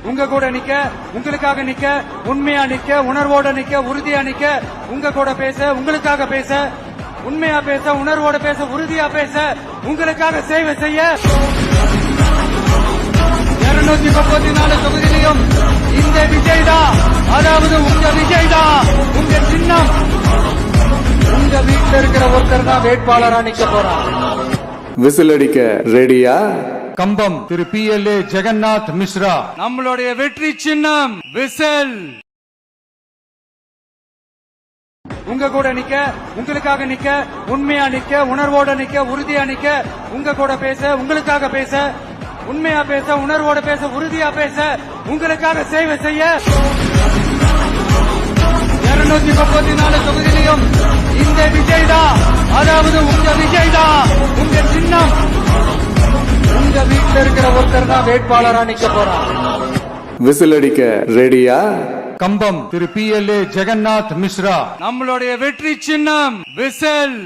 உங்க கூட நிக்க, உங்களுக்காக நிக்க, உண்மையா நிக்க, உணர்வோட நிக்க, உறுதியா நிக்க, உங்க கூட பேச, உங்களுக்காக பேச, உண்மையா பேச, உணர்வோட பேச, உறுதியா பேச, உங்களுக்காக சேவை செய்ய 234 தொகுதியிலும் இந்த விஜய் தான், அதாவது உங்க விஜய் தான், உங்க சின்னம். உங்க வீட்டில் இருக்கிற ஒருத்தர் தான் வேட்பாளரா நிக்க போறான். விசில் அடிக்க ரெடியா? கம்பம் திரு PLA ஜெகநாத் மிஸ்ரா. நம்மளுடைய வெற்றி சின்னம் விசில். உங்க கூட நிக்க, உங்களுக்காக நிக்க, உண்மையா நிக்க, உணர்வோட நிக்க, உறுதியா நிக்க, உங்க கூட பேச, உங்களுக்காக பேச, உண்மையா பேச, உணர்வோட பேச, உறுதியா பேச, உங்களுக்காக சேவை செய்ய 234 தொகுதியிலும் இந்த விஜய் தான், அதாவது உங்க விஜய் தான், உங்க சின்னம். உங்க வீட்டில் இருக்கிற ஒருத்தர் தான் வேட்பாளரா நிக்க போறான். விசில் அடிக்க ரெடியா? கம்பம் திரு PLA ஜெகநாத் மிஸ்ரா. நம்மளுடைய வெற்றி சின்னம் விசில்.